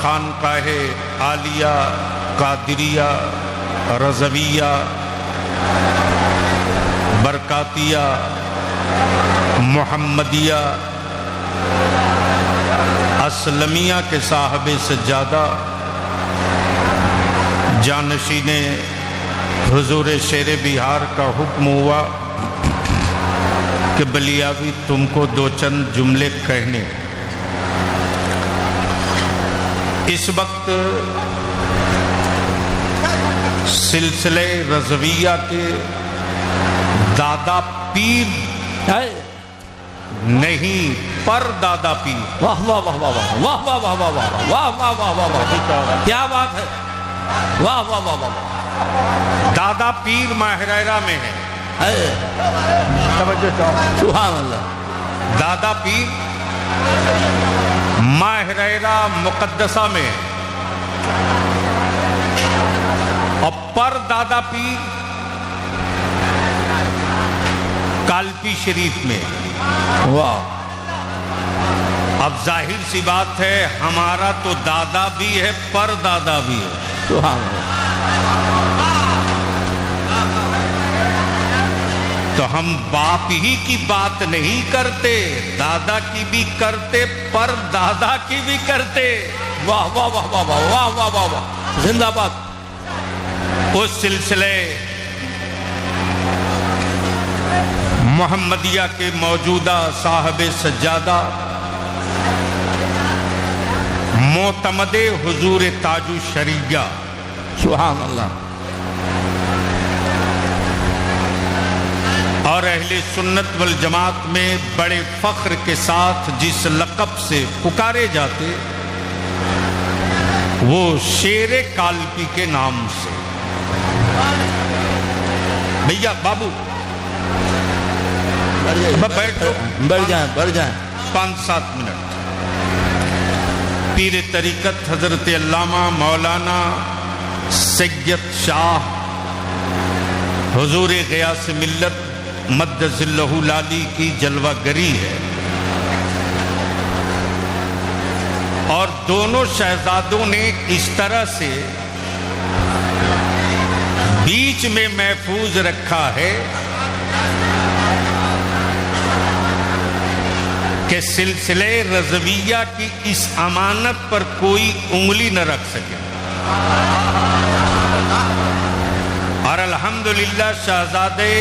خانقاہ عالیہ قادریہ رضویہ برکاتیہ محمدیہ اسلمیہ کے صاحب سجادہ جانشین حضور شیر بہار کا حکم ہوا کہ بلیاوی تم کو دو چند جملے کہنے۔ اس وقت سلسلہ رضویہ کے دادا پیر نہیں پر دادا پیر، واہ واہ واہ واہ واہ واہ واہ واہ واہ واہ واہ واہ واہ واہ، کیا بات ہے، واہ واہ واہ واہ، دادا پیر ماہرہ میں ہے، سبحان اللہ، دادا پیر ماہرہ مقدسہ میں ہے، اور پر دادا پیر کالپی شریف میں۔ واہ، اب ظاہر سی بات ہے ہمارا تو دادا بھی ہے پر دادا بھی ہے، سبحان اللہ، تو ہم باپ ہی کی بات نہیں کرتے، دادا کی بھی کرتے پر دادا کی بھی کرتے۔ واہ واہ واہ واہ واہ واہ واہ واہ واہ، زندہ باد۔ اس سلسلے محمدیہ کے موجودہ صاحب سجادہ معتمد حضور تاج الشریعہ سبحان اللہ، اور اہل سنت والجماعت میں بڑے فخر کے ساتھ جس لقب سے پکارے جاتے وہ شیر کالپی کے نام سے۔ بھیا بابو بڑھ جائیں 5-7 منٹ۔ پیر طریقت حضرت علامہ مولانا سید شاہ حضور غیاث ملت مد ظلہ العالی کی جلوہ گری ہے، اور دونوں شہزادوں نے اس طرح سے بیچ میں محفوظ رکھا ہے کہ سلسلہ رضویہ کی اس امانت پر کوئی انگلی نہ رکھ سکے، اور الحمدللہ شہزادے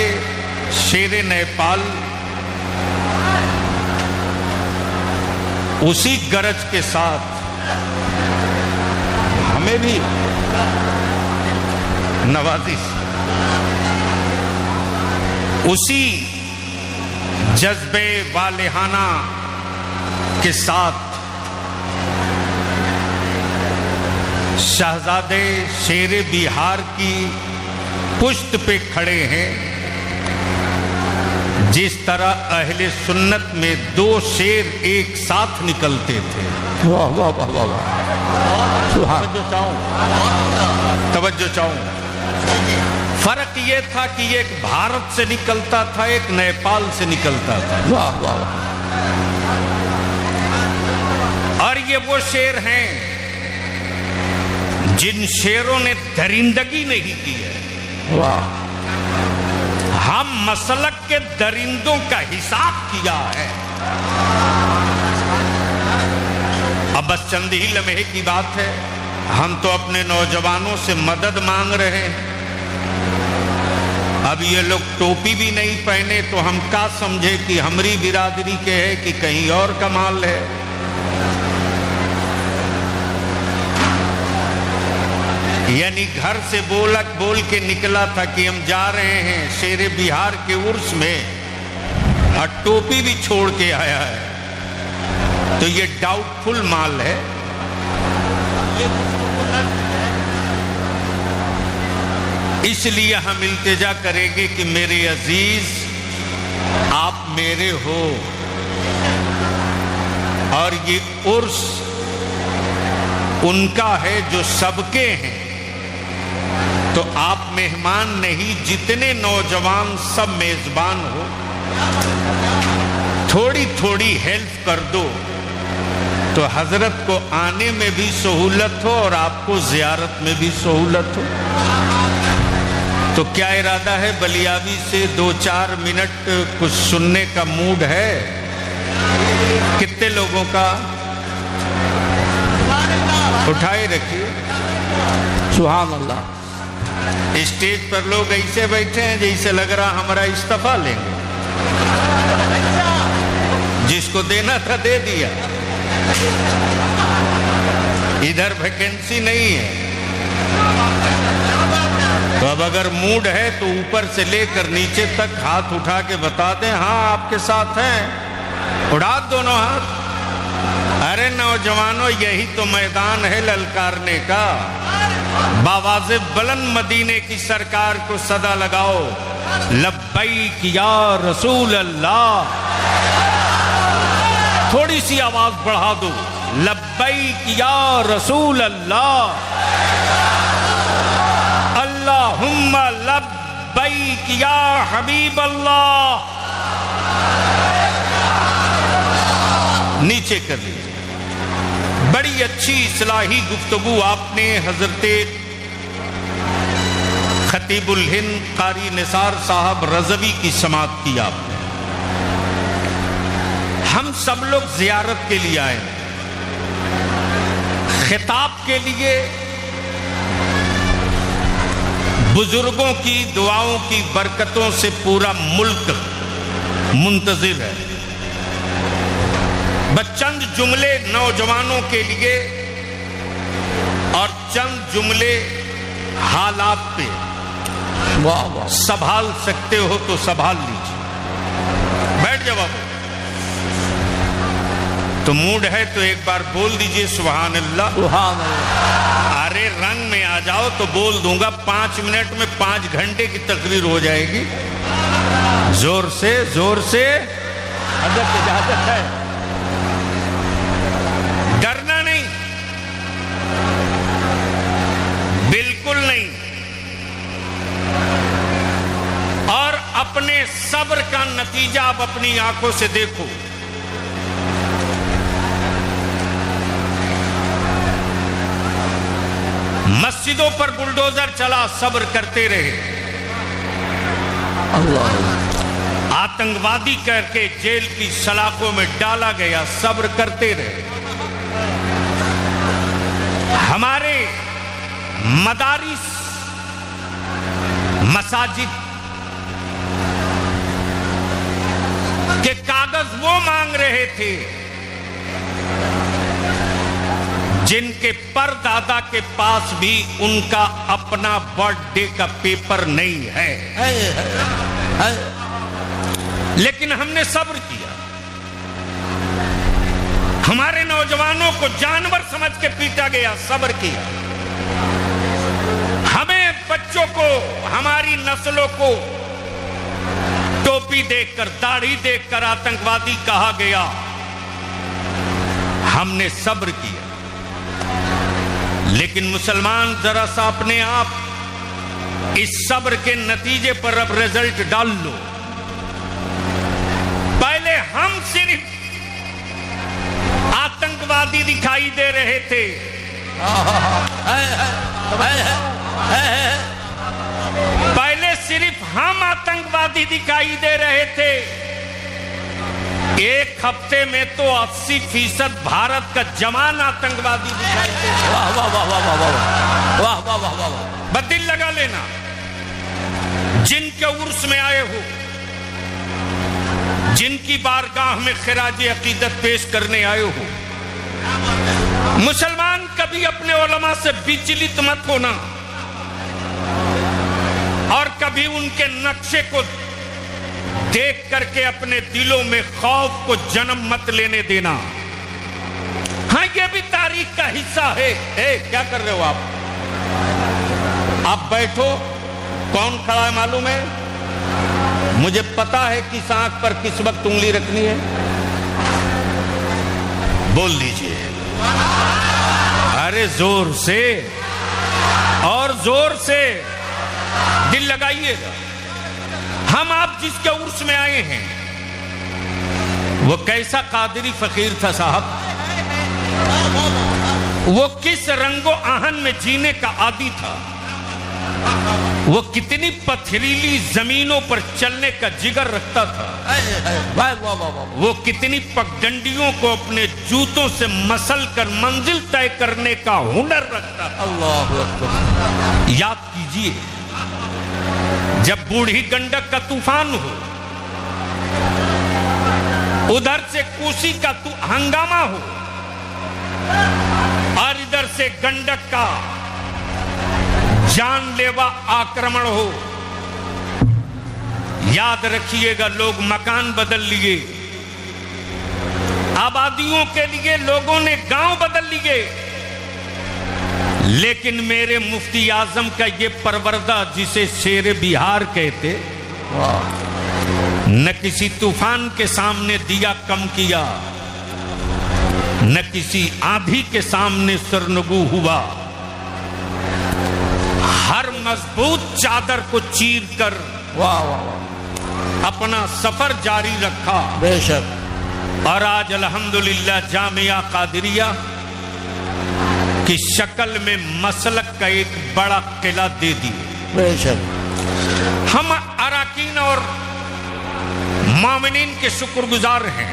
شیر نیپال اسی گرج کے ساتھ ہمیں بھی نوازش، اسی جذبے والہانہ کے ساتھ شہزادے شیر بہار کی پشت پہ کھڑے ہیں، جس طرح اہل سنت میں 2 شیر ایک ساتھ نکلتے تھے۔ واہ واہ واہ واہ واہ، توجہ چاہوں، فرق یہ تھا کہ ایک بھارت سے نکلتا تھا، ایک نیپال سے نکلتا تھا، واہ واہ واہ، اور یہ وہ شیر ہیں جن شیروں نے درندگی نہیں کی ہے۔ واہ، ہم مسلک کے درندوں کا حساب کیا ہے۔ اب بس چند ہی لمحے کی بات ہے، ہم تو اپنے نوجوانوں سے مدد مانگ رہے ہیں۔ اب یہ لوگ ٹوپی بھی نہیں پہنے تو ہم کیا سمجھے کہ ہماری برادری کے ہے کہ کہیں اور کا مال ہے۔ یعنی گھر سے بول کے نکلا تھا کہ ہم جا رہے ہیں شیر بہار کے عرس میں، اور ٹوپی بھی چھوڑ کے آیا ہے، تو یہ ڈاؤٹ فل مال ہے۔ اس لیے ہم التجا کریں گے کہ میرے عزیز آپ میرے ہو، اور یہ عرس ان کا ہے جو سب کے ہیں، تو آپ مہمان نہیں، جتنے نوجوان سب میزبان ہو، تھوڑی تھوڑی ہیلپ کر دو تو حضرت کو آنے میں بھی سہولت ہو اور آپ کو زیارت میں بھی سہولت ہو. تو کیا ارادہ ہے بلیابی سے 2-4 منٹ کچھ سننے کا موڈ ہے؟ کتنے لوگوں کا؟ اٹھائے رکھیے. سبحان اللہ. اسٹیج پر لوگ ایسے بیٹھے ہیں جیسے لگ رہا ہمارا استعفیٰ لیں گے. جس کو دینا تھا دے دیا. ادھر ویکینسی نہیں ہے. تو اب اگر موڈ ہے تو اوپر سے لے کر نیچے تک ہاتھ اٹھا کے بتا دیں ہاں آپ کے ساتھ ہیں. اڑا دونوں ہاتھ. ارے نوجوانوں یہی تو میدان ہے للکارنے کا. باواز بلند مدینے کی سرکار کو صدا لگاؤ لبیک یا رسول اللہ. تھوڑی سی آواز بڑھا دو لبیک یا رسول اللہ. اللہم لبیک یا حبیب اللہ. نیچے کر لیجیے. بڑی اچھی اصلاحی گفتگو آپ نے حضرت خطیب الہند قاری نثار صاحب رضوی کی سماعت کی آپ نے. ہم سب لوگ زیارت کے لیے آئے. خطاب کے لیے بزرگوں کی دعاؤں کی برکتوں سے پورا ملک منتظر ہے. بس چند جملے نوجوانوں کے لیے اور چند جملے حالات پہ سنبھال سکتے ہو تو سنبھال لیجیے. بیٹھ جاؤ. تو موڈ ہے تو ایک بار بول دیجئے سبحان اللہ. سبحان اللہ. ارے رنگ میں آ جاؤ تو بول دوں گا. 5 منٹ میں 5 گھنٹے کی تقریر ہو جائے گی. زور سے زور سے. حضرت اجازت ہے. ڈرنا نہیں, بالکل نہیں. اور اپنے صبر کا نتیجہ آپ اپنی آنکھوں سے دیکھو. مسجدوں پر بلڈوزر چلا, صبر کرتے رہے. اللہ. آتنکوادی کر کے جیل کی سلاخوں میں ڈالا گیا, صبر کرتے رہے. ہمارے مدارس مساجد کے کاغذ وہ مانگ رہے تھے جن کے پردادا کے پاس بھی ان کا اپنا برتھ ڈے کا پیپر نہیں ہے. لیکن ہم نے صبر کیا. ہمارے نوجوانوں کو جانور سمجھ کے پیٹا گیا, صبر کیا. ہمیں بچوں کو, ہماری نسلوں کو ٹوپی دیکھ کر, داڑھی دیکھ کر آتنکوادی کہا گیا, ہم نے صبر کیا. لیکن مسلمان ذرا سا اپنے آپ اس صبر کے نتیجے پر اب رزلٹ ڈال لو. پہلے ہم صرف آتنکوادی دکھائی دے رہے تھے. پہلے صرف ہم آتنکوادی دکھائی دے رہے تھے. ایک ہفتے میں تو 80% بھارت کا جوان آتنکوادی دکھائی دے. واہ واہ واہ واہ واہ واہ واہ واہ واہ واہ واہ. بس دل لگا لینا. جن کے عرس میں آئے ہو, جن کی بارگاہ میں خراج عقیدت پیش کرنے آئے ہو, مسلمان کبھی اپنے علماء سے وچلت مت ہونا اور کبھی ان کے نقشے کو دیکھ کر کے اپنے دلوں میں خوف کو جنم مت لینے دینا. ہاں یہ بھی تاریخ کا حصہ ہے. کیا کر رہے ہو آپ بیٹھو. کون کھڑا ہے معلوم ہے؟ مجھے پتا ہے کس آنکھ پر کس وقت انگلی رکھنی ہے. بول دیجئے. ارے زور سے اور زور سے دل لگائیے گا. ہم آپ جس کے عرس میں آئے ہیں وہ کیسا قادری فقیر تھا صاحب. وہ کس رنگ و آہن میں جینے کا عادی تھا، وہ کتنی پتھریلی زمینوں پر چلنے کا جگر رکھتا تھا، وہ کتنی پگڈنڈیوں کو اپنے جوتوں سے مسل کر منزل طے کرنے کا ہنر رکھتا تھا۔ اللہ اکبر۔ یاد کیجئے جب بوڑھی گنڈک کا طوفان ہو، ادھر سے کوسی کا ہنگامہ ہو اور ادھر سے گنڈک کا جان لیوا آکرمن ہو، یاد رکھیے گا لوگ مکان بدل لیے، آبادیوں کے لیے لوگوں نے گاؤں بدل لیے، لیکن میرے مفتی اعظم کا یہ پروردہ جسے شیر بہار کہتے، نہ کسی طوفان کے سامنے دیا کم کیا، نہ کسی آندھی کے سامنے سرنگو ہوا، ہر مضبوط چادر کو چیر کر اپنا سفر جاری رکھا۔ بے شک۔ اور آج الحمدللہ جامعہ قادریہ کی شکل میں مسلک کا ایک بڑا قلعہ دے دی۔ بے شک۔ ہم اراکین اور مومنین کے شکر گزار ہیں،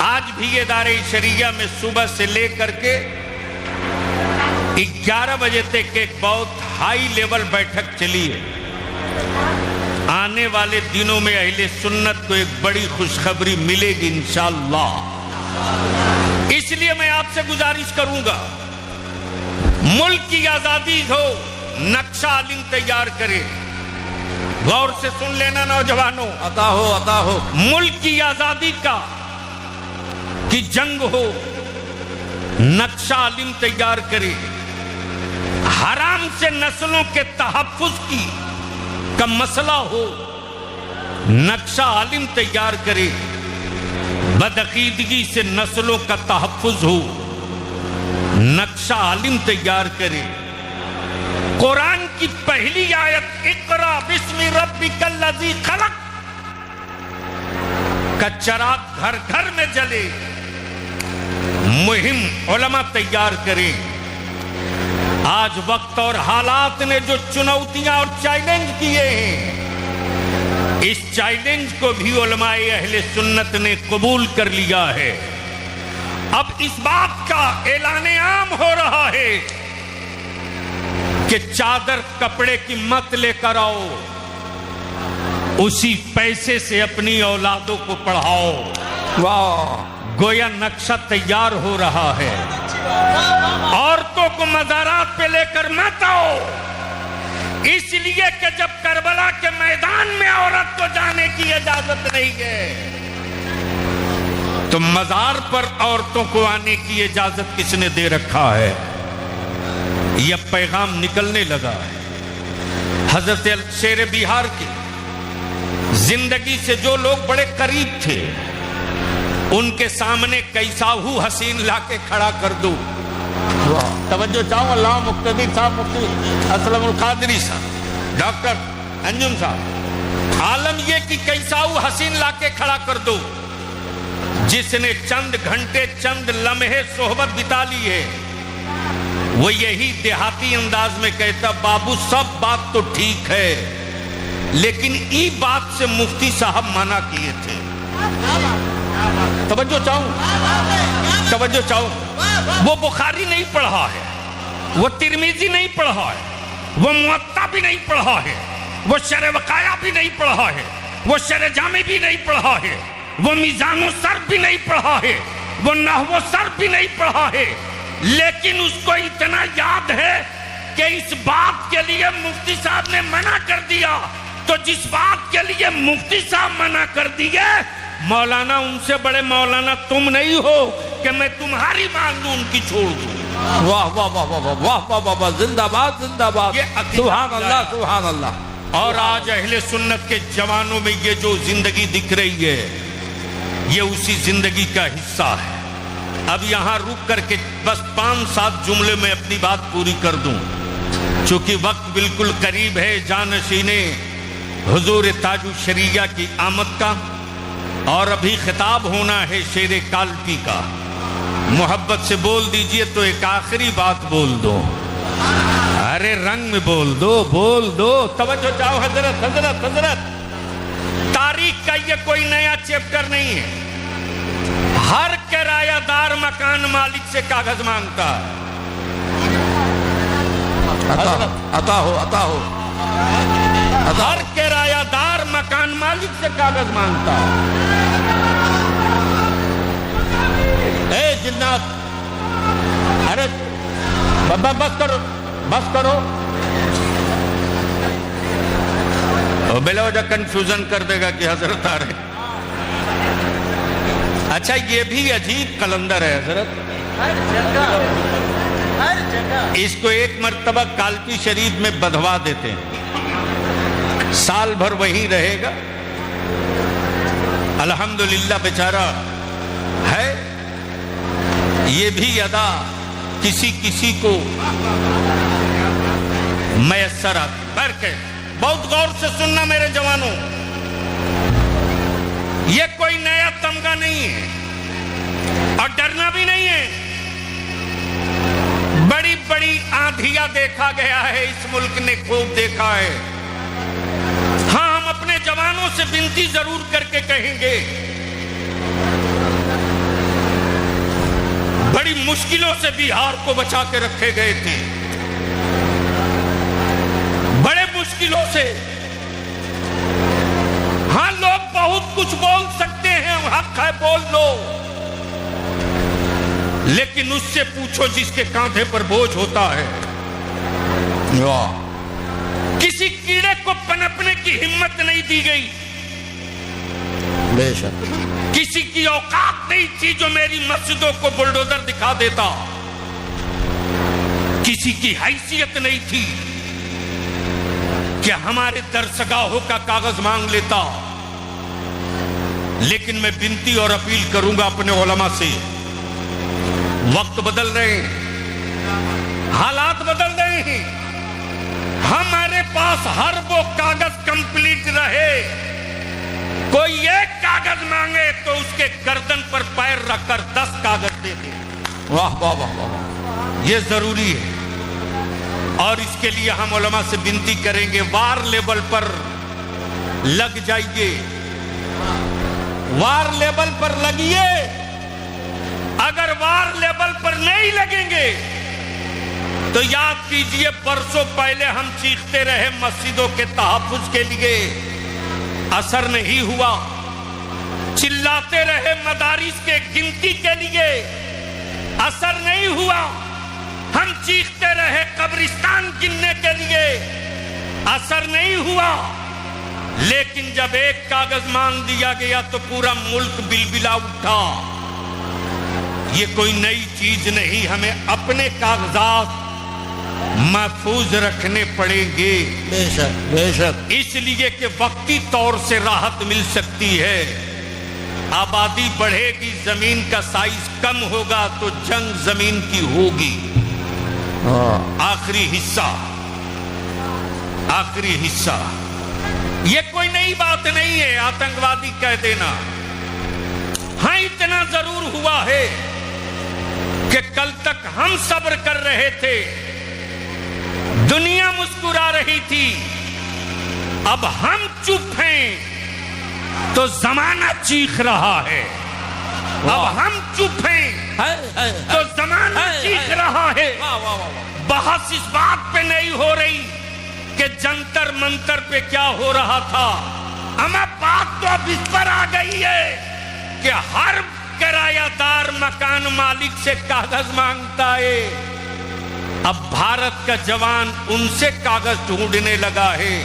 آج بھی ادارے شریعہ میں صبح سے لے کر کے 11 بجے تک ایک بہت ہائی لیول بیٹھک چلی ہے۔ آنے والے دنوں میں اہل سنت کو ایک بڑی خوشخبری ملے گی انشاءاللہ۔ اس لیے میں آپ سے گزارش کروں گا، ملک کی آزادی ہو، نقشہ عالم تیار کرے۔ غور سے سن لینا نوجوانوں، عطا ہو عطا ہو۔ ملک کی آزادی کی جنگ ہو، نقشہ عالم تیار کرے۔ حرام سے نسلوں کے تحفظ کا مسئلہ ہو، نقشہ عالم تیار کرے۔ بدعقیدگی سے نسلوں کا تحفظ ہو، نقشہ عالم تیار کرے۔ قرآن کی پہلی آیت اقرا بسم ربک الذی خلق کا چراغ گھر گھر میں جلے، مہم علماء تیار کریں۔ آج وقت اور حالات نے جو چنوتیاں اور چیلنج کیے ہیں، اس چیلنج کو بھی علماء اہل سنت نے قبول کر لیا ہے۔ اب اس بات کا اعلان عام ہو رہا ہے کہ چادر کپڑے کی مت لے کر آؤ، اسی پیسے سے اپنی اولادوں کو پڑھاؤ۔ واہ، گویا نقشہ تیار ہو رہا ہے۔ عورتوں کو مزارات پہ لے کر مت آؤ، اس لیے کہ جب کربلا کے میدان میں عورت کو جانے کی اجازت نہیں ہے، تو مزار پر عورتوں کو آنے کی اجازت کس نے دے رکھا ہے؟ یہ پیغام نکلنے لگا ہے۔ حضرت شیر بہار کی زندگی سے جو لوگ بڑے قریب تھے، ان کے سامنے کیسا ہو حسین لا کے کھڑا کر دو۔ توجہ چاہوں، اللہ مقتدی صاحب، مفتی اسلم القادری صاحب، ڈاکٹر انجم صاحب، عالم یہ کہ کیسا ہو حسین لا کے کھڑا کر دو، جس نے چند گھنٹے چند لمحے صحبت بتا لی ہے۔ وہ یہی دیہاتی انداز میں کہتا، بابو سب بات تو ٹھیک ہے، لیکن ای بات سے مفتی صاحب منع کیے تھے۔ توجہ چاہوں، وہ بخاری نہیں پڑھا ہے، وہ ترمذی نہیں پڑھا ہے، وہ موطا بھی نہیں پڑھا ہے، وہ شرح وقایہ بھی نہیں پڑھا ہے، وہ شرح جامع بھی نہیں پڑھا ہے، وہ میزان و سرف بھی نہیں پڑھا ہے، وہ نحو و صرف بھی نہیں پڑھا ہے، لیکن اس کو اتنا یاد ہے کہ اس بات کے لیے مفتی صاحب نے منع کر دیا، تو جس بات کے لیے مفتی صاحب منع کر دیے، مولانا ان سے بڑے مولانا تم نہیں ہو کہ میں تمہاری مان لوں، ان کی چھوڑ دوں۔ واہ واہ واہ واہ واہ واہ واہ واہ، زندہ باد زندہ باد، سبحان اللہ سبحان اللہ۔ اور آج اہل سنت کے جوانوں میں یہ جو زندگی دکھ رہی ہے، یہ اسی زندگی کا حصہ ہے۔ اب یہاں رک کر کے بس 5-7 جملے میں اپنی بات پوری کر دوں، چونکہ وقت بالکل قریب ہے جانشین حضور تاج الشریعہ کی آمد کا، اور ابھی خطاب ہونا ہے شیر کالپی کا۔ محبت سے بول دیجئے تو ایک آخری بات بول دو. ارے رنگ میں بول دو. توجہ چاہو حضرت حضرت حضرت. تاریخ کا یہ کوئی نیا چیپٹر نہیں ہے. ہر کرایہ دار مکان مالک سے کاغذ مانگتا ہے. عطا ہو. ہر کرایہ دار مکان مالک سے کاغذ مانگتا ہے. اے جنات، ارے بس کرو. بلا وجہ کنفیوژن کر دے گا کہ حضرت آ رہے. اچھا یہ بھی عجیب قلندر ہے حضرت. اس کو ایک مرتبہ کالپی شریف میں بدھوا دیتے ہیں، سال بھر وہیں رہے گا. الحمدللہ بیچارہ ہے. یہ بھی ادا کسی کو میسر آتی. بہت غور سے سننا میرے جوانوں، یہ کوئی نیا تمغہ نہیں ہے اور ڈرنا بھی نہیں ہے. بڑی بڑی آندھیاں دیکھا گیا ہے، اس ملک نے خوب دیکھا ہے. ہاں ہم اپنے جوانوں سے بنتی ضرور کر کے کہیں گے، بڑی مشکلوں سے بہار کو بچا کے رکھے گئے تھے، بڑے مشکلوں سے. ہاں لوگ بہت کچھ بول سکتے ہیں، حق ہے بول لو، لیکن اس سے پوچھو جس کے کاندھے پر بوجھ ہوتا ہے. کسی کیڑے کو پنپنے کی ہمت نہیں دی گئی. بے شک. کسی کی اوقات نہیں تھی جو میری مسجدوں کو بلڈوزر دکھا دیتا. کسی کی حیثیت نہیں تھی کہ ہمارے درسگاہوں کا کاغذ مانگ لیتا. لیکن میں بنتی اور اپیل کروں گا اپنے علماء سے. وقت بدل رہے ہیں، حالات بدل رہے ہیں. ہمارے پاس ہر وہ کاغذ کمپلیٹ رہے. کوئی ایک کاغذ مانگے تو اس کے گردن پر پیر رکھ کر 10 کاغذ دے دے. واہ واہ واہ واہ. یہ ضروری ہے. اور اس کے لیے ہم علماء سے بنتی کریں گے، وار لیبل پر لگ جائیے، وار لیبل پر لگیے. اگر وار لیبل پر نہیں لگیں گے تو یاد کیجئے برسوں پہلے ہم چیختے رہے مسجدوں کے تحفظ کے لیے، اثر نہیں ہوا. چلاتے رہے مدارس کے گنتی کے لیے، اثر نہیں ہوا. ہم چیختے رہے قبرستان گننے کے لیے، اثر نہیں ہوا. لیکن جب ایک کاغذ مانگ دیا گیا تو پورا ملک بلبلا اٹھا. یہ کوئی نئی چیز نہیں. ہمیں اپنے کاغذات محفوظ رکھنے پڑیں گے. بے شک بے شک. اس لیے کہ وقتی طور سے راحت مل سکتی ہے. آبادی بڑھے گی، زمین کا سائز کم ہوگا تو جنگ زمین کی ہوگی. آخری حصہ. یہ کوئی نئی بات نہیں ہے آتنکوادی کہہ دینا. ہاں اتنا ضرور ہوا ہے کہ کل تک ہم صبر کر رہے تھے، دنیا مسکرا رہی تھی. اب ہم چپ ہیں تو زمانہ چیخ رہا ہے. اب ہم چپ ہیں تو زمانہ چیخ رہا ہے. بحث اس بات پہ نہیں ہو رہی کہ جنتر منتر پہ کیا ہو رہا تھا. ہمیں بات تو اب اس پر آ گئی ہے کہ ہر کرایہ دار مکان مالک سے کاغذ مانگتا ہے. اب بھارت کا جوان ان سے کاغذ ڈھونڈنے لگا ہے.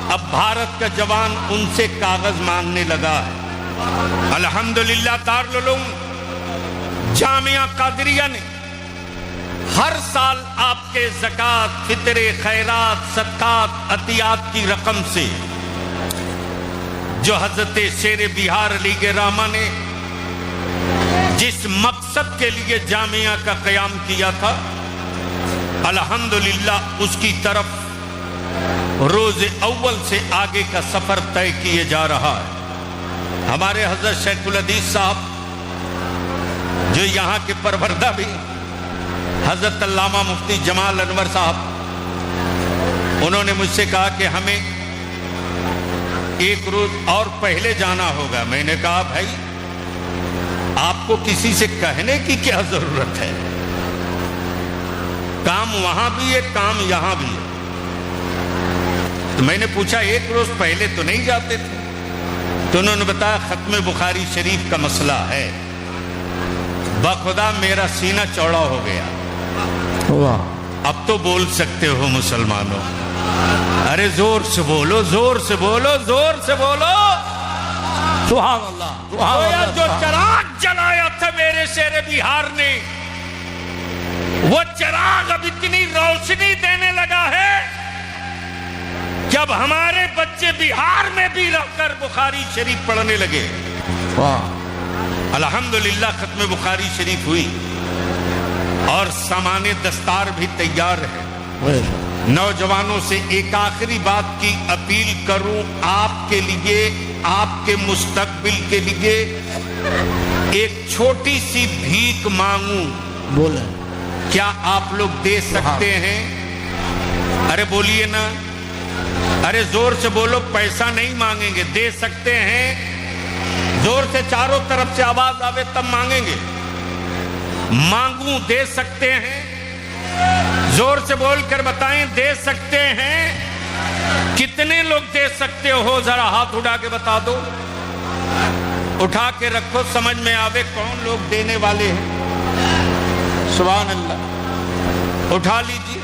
اب بھارت کا جوان ان سے کاغذ مانگنے لگا ہے. الحمدللہ دارالعلوم جامعہ قادریہ نے ہر سال آپ کے زکوٰۃ، فطرے، خیرات، صدقات، عطیات کی رقم سے جو حضرت شیر بہار علی گراما نے جس مقصد کے لیے جامعہ کا قیام کیا تھا، الحمدللہ اس کی طرف روز اول سے آگے کا سفر طے کیے جا رہا ہے. ہمارے حضرت شیخ الحدیث صاحب جو یہاں کے پروردہ بھی حضرت علامہ مفتی جمال انور صاحب، انہوں نے مجھ سے کہا کہ ہمیں ایک روز اور پہلے جانا ہوگا. میں نے کہا بھائی آپ کو کسی سے کہنے کی کیا ضرورت ہے؟ کام وہاں بھی ہے، کام یہاں بھی ہے. تو میں نے پوچھا ایک روز پہلے تو نہیں جاتے تھے؟ تو انہوں نے بتایا ختم بخاری شریف کا مسئلہ ہے. بخدا میرا سینہ چوڑا ہو گیا. اب تو بول سکتے ہو مسلمانوں. ارے زور سے بولو، زور سے بولو، زور سے بولو. سبحان اللہ، سبحان اللہ. جو چراغ جلایا تھا میرے شیر بہار نے، وہ چراغ اب اتنی روشنی دینے لگا ہے جب ہمارے بچے بہار میں بھی رہ کر بخاری شریف پڑھنے لگے. الحمدللہ ختم بخاری شریف ہوئی اور سامان دستار بھی تیار ہے. نوجوانوں سے ایک آخری بات کی اپیل کروں، آپ کے لیے، آپ کے مستقبل کے لیے ایک چھوٹی سی بھیک مانگوں. بولیں. کیا آپ لوگ دے سکتے ہیں؟ ارے بولیے نا، ارے زور سے بولو. پیسہ نہیں مانگیں گے، دے سکتے ہیں؟ زور سے چاروں طرف سے آواز آوے تب مانگیں گے. مانگوں، دے سکتے ہیں؟ زور سے بول کر بتائیں، دے سکتے ہیں؟ کتنے لوگ دے سکتے ہو؟ ذرا ہاتھ اٹھا کے بتا دو. اٹھا کے رکھو، سمجھ میں آوے کون لوگ دینے والے ہیں. سبحان اللہ. اٹھا لیجیے.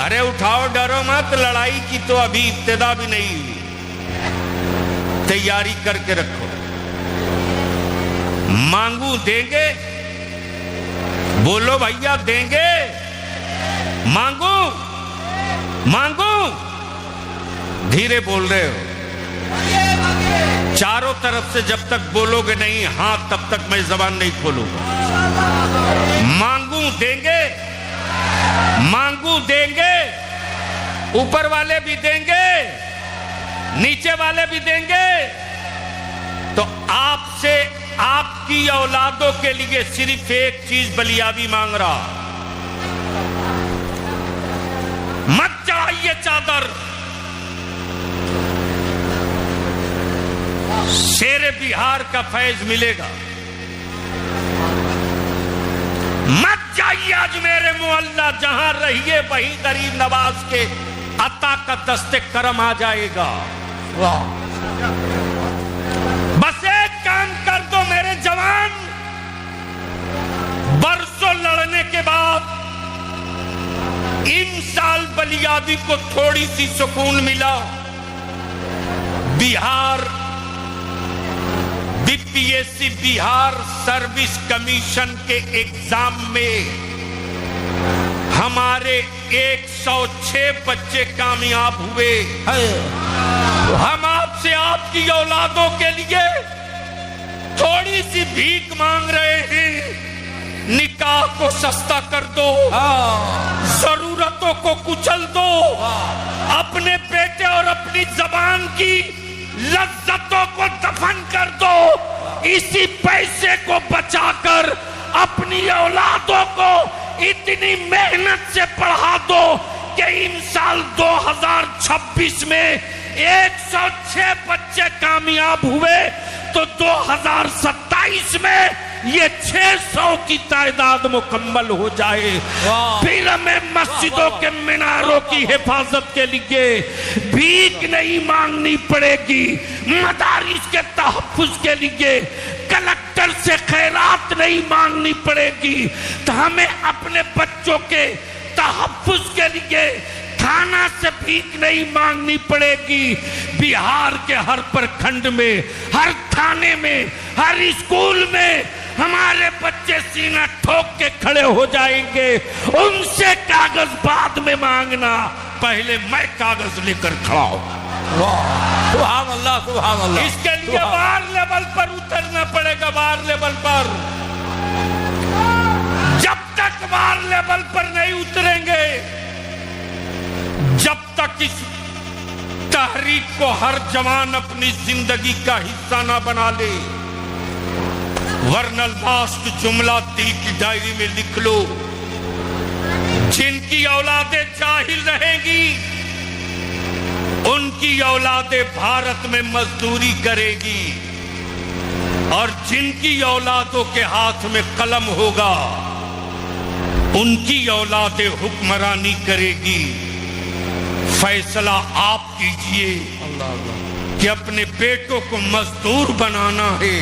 ارے اٹھاؤ، ڈرو مت. لڑائی کی تو ابھی ابتدا بھی نہیں ہوئی. تیاری کر کے رکھو. مانگوں، دیں گے؟ بولو بھیا، دیں گے؟ مانگوں، مانگوں. دھیرے بول رہے ہو. چاروں طرف سے جب تک بولو گے نہیں ہاں تب تک میں زبان نہیں کھولوں گا. مانگوں، دیں گے؟ مانگوں، دیں گے؟ اوپر والے بھی دیں گے، نیچے والے بھی دیں گے. تو آپ سے، آپ کی اولادوں کے لیے صرف ایک چیز بلیابی مانگ رہا. مت چڑھائیے چادر. شیر بہار کا فیض ملے گا. مت جائیے اجمیر معلیٰ، جہاں رہیے وہیں غریب نواز کے عطا کا دست کرم آ جائے گا. بس ایک کام کر دو میرے جوان. برسوں لڑنے کے بعد ان سال بلیابی کو تھوڑی سی سکون ملا. بہار بی پی ایس سی بہار سروس کمیشن کے ایگزام میں ہمارے 106 بچے کامیاب ہوئے. ہم آپ سے، آپ کی اولادوں کے لیے تھوڑی سی بھیک مانگ رہے ہیں. نکاح کو سستا کر دو، ضرورتوں کو کچل دو، اپنے بیٹے اور اپنی زبان کی لذتوں کو دفن کر دو. اسی پیسے کو بچا کر اپنی اولادوں کو اتنی محنت سے پڑھا دو کہ ان سال 2026 میں 106 بچے کامیاب ہوئے تو 2027 میں یہ 600 کی تعداد مکمل ہو جائے. پھر ہمیں مسجدوں کے میناروں کی حفاظت کے لیے بھیک نہیں مانگنی پڑے گی. مدارس کے تحفظ کے لیے کلکٹر سے خیرات نہیں مانگنی پڑے گی. تو ہمیں اپنے بچوں کے تحفظ کے لیے تھانہ سے بھیک نہیں مانگنی پڑے گی. بہار کے ہر پرکھنڈ میں، ہر تھانے میں، ہر اسکول میں ہمارے بچے سینہ ٹھوک کے کھڑے ہو جائیں گے. ان سے کاغذ بعد میں مانگنا، پہلے میں کاغذ لے کر کھڑا ہوں. سبحان اللہ، سبحان اللہ. اس کے لیے وار لیول پر اترنا پڑے گا. وار لیول پر جب تک وار لیول پر نہیں اتریں گے، جب تک اس تحریک کو ہر جوان اپنی زندگی کا حصہ نہ بنا لے، ورنہ لاسٹ جملہ دل کی ڈائری میں لکھ لو، جن کی اولادیں جاہل رہیں گی ان کی اولادیں بھارت میں مزدوری کرے گی، اور جن کی اولادوں کے ہاتھ میں قلم ہوگا ان کی اولادیں حکمرانی کرے گی۔ فیصلہ آپ کیجئے کہ اپنے بیٹوں کو مزدور بنانا ہے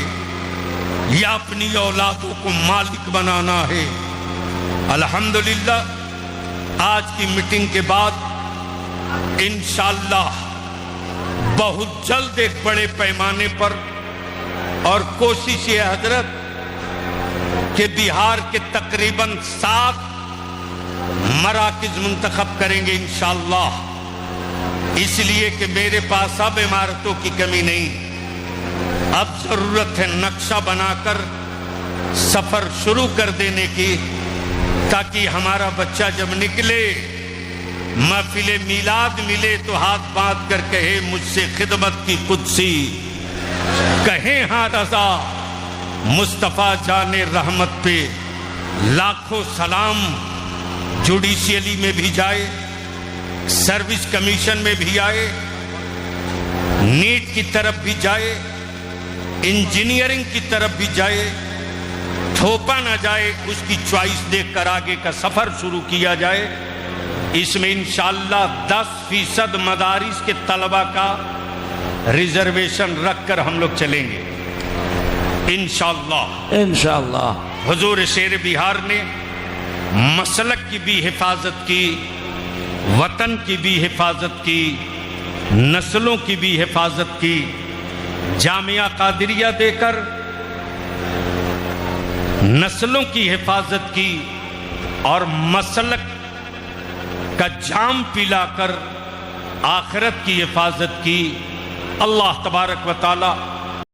یا اپنی اولادوں کو مالک بنانا ہے۔ الحمدللہ آج کی میٹنگ کے بعد انشاءاللہ بہت جلد ایک بڑے پیمانے پر، اور کوشش یہ حضرت کہ بہار کے تقریباً 7 مراکز منتخب کریں گے انشاءاللہ، اس لیے کہ میرے پاس اب عمارتوں کی کمی نہیں، اب ضرورت ہے نقشہ بنا کر سفر شروع کر دینے کی، تاکہ ہمارا بچہ جب نکلے محفل میلاد ملے تو ہاتھ باندھ کر کہے مجھ سے خدمت کی قدسی، کہیں ہاں رضا مصطفیٰ جان رحمت پہ لاکھوں سلام۔ جوڈیشیلی میں بھی جائے، سروس کمیشن میں بھی آئے، نیٹ کی طرف بھی جائے، انجینئرنگ کی طرف بھی جائے، تھوپا نہ جائے، اس کی چوائس دیکھ کر آگے کا سفر شروع کیا جائے۔ اس میں انشاءاللہ 10% مدارس کے طلبہ کا ریزرویشن رکھ کر ہم لوگ چلیں گے انشاءاللہ۔ حضور شیر بہار نے مسلک کی بھی حفاظت کی، وطن کی بھی حفاظت کی، نسلوں کی بھی حفاظت کی، جامعہ قادریہ دے کر نسلوں کی حفاظت کی، اور مسلک کا جام پلا کر آخرت کی حفاظت کی۔ اللہ تبارک و تعالی